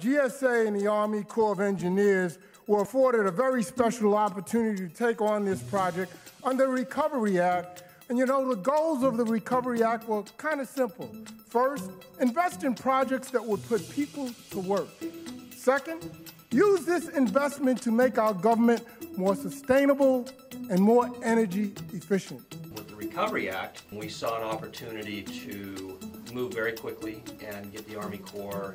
GSA and the Army Corps of Engineers were afforded a very special opportunity to take on this project under the Recovery Act. And you know, the goals of the Recovery Act were kind of simple. First, invest in projects that would put people to work. Second, use this investment to make our government more sustainable and more energy efficient. With the Recovery Act, we saw an opportunity to move very quickly and get the Army Corps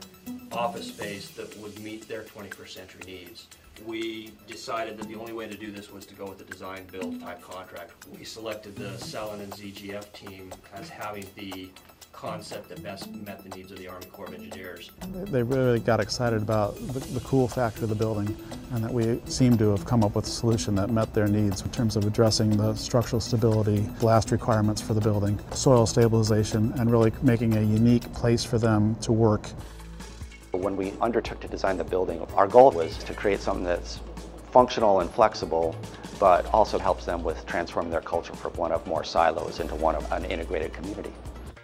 office space that would meet their 21st century needs. We decided that the only way to do this was to go with a design-build type contract. We selected the Selin and ZGF team as having the concept that best met the needs of the Army Corps of Engineers. They really got excited about the cool factor of the building, and that we seemed to have come up with a solution that met their needs in terms of addressing the structural stability, blast requirements for the building, soil stabilization, and really making a unique place for them to work. When we undertook to design the building, our goal was to create something that's functional and flexible, but also helps them with transforming their culture from one of more silos into one of an integrated community.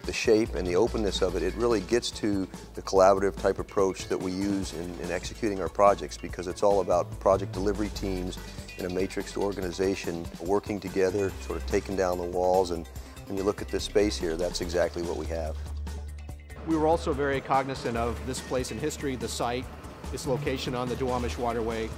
The shape and the openness of it, it really gets to the collaborative type approach that we use in executing our projects, because it's all about project delivery teams in a matrixed organization working together, sort of taking down the walls, and when you look at this space here, that's exactly what we have. We were also very cognizant of this place in history, the site, its location on the Duwamish Waterway,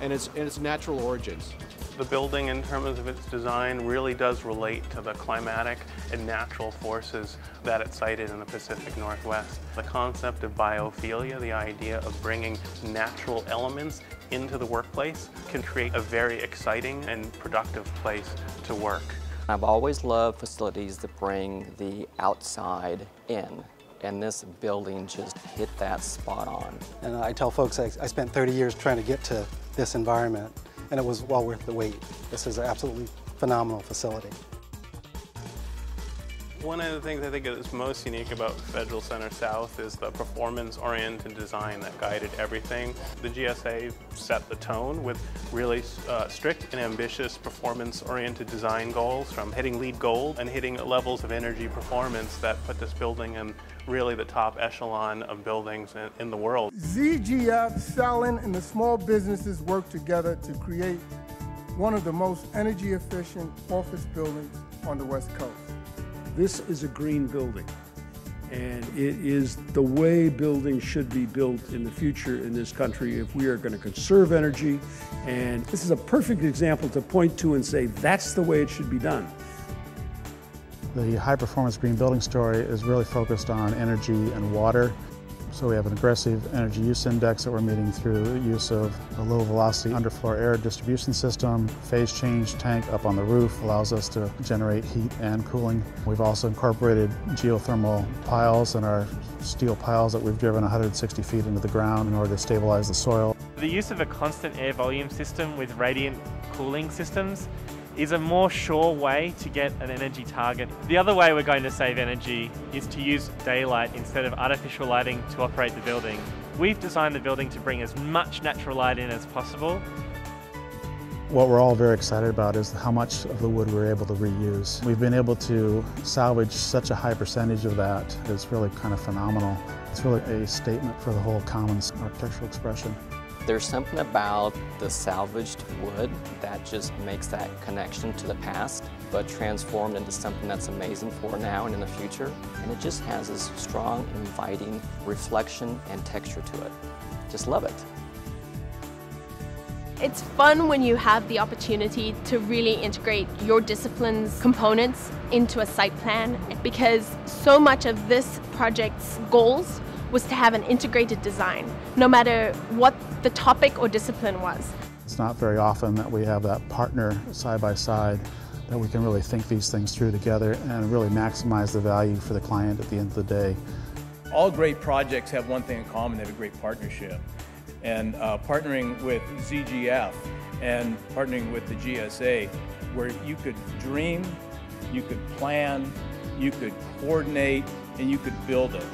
and its natural origins. The building, in terms of its design, really does relate to the climatic and natural forces that it cited in the Pacific Northwest. The concept of biophilia, the idea of bringing natural elements into the workplace, can create a very exciting and productive place to work. I've always loved facilities that bring the outside in. And this building just hit that spot on. And I tell folks I spent 30 years trying to get to this environment, and it was well worth the wait. This is an absolutely phenomenal facility. One of the things I think is most unique about Federal Center South is the performance-oriented design that guided everything. The GSA set the tone with really strict and ambitious performance-oriented design goals, from hitting LEED Gold and hitting levels of energy performance that put this building in really the top echelon of buildings in the world. ZGF, Selin, and the small businesses work together to create one of the most energy-efficient office buildings on the West Coast. This is a green building, and it is the way buildings should be built in the future in this country if we are going to conserve energy. And this is a perfect example to point to and say that's the way it should be done. The high-performance green building story is really focused on energy and water. So we have an aggressive energy use index that we're meeting through the use of a low-velocity underfloor air distribution system. Phase change tank up on the roof allows us to generate heat and cooling. We've also incorporated geothermal piles in our steel piles that we've driven 160 feet into the ground in order to stabilize the soil. The use of a constant air volume system with radiant cooling systems is a more sure way to get an energy target. The other way we're going to save energy is to use daylight instead of artificial lighting to operate the building. We've designed the building to bring as much natural light in as possible. What we're all very excited about is how much of the wood we're able to reuse. We've been able to salvage such a high percentage of that. It's really kind of phenomenal. It's really a statement for the whole Commons architectural expression. There's something about the salvaged wood that just makes that connection to the past, but transformed into something that's amazing for now and in the future. And it just has this strong, inviting reflection and texture to it. Just love it. It's fun when you have the opportunity to really integrate your discipline's components into a site plan, because so much of this project's goals was to have an integrated design, no matter what the topic or discipline was. It's not very often that we have that partner side by side, that we can really think these things through together and really maximize the value for the client at the end of the day. All great projects have one thing in common: they have a great partnership. And partnering with ZGF and partnering with the GSA, where you could dream, you could plan, you could coordinate, and you could build it.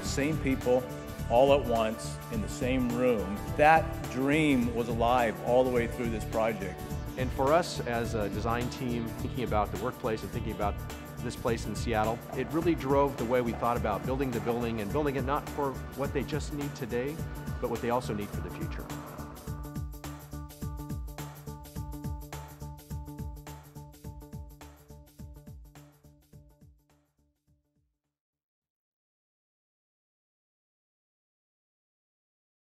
The same people, all at once, in the same room. That dream was alive all the way through this project. And for us as a design team, thinking about the workplace and thinking about this place in Seattle. It really drove the way we thought about building the building and building it not for what they just need today, but what they also need for the future.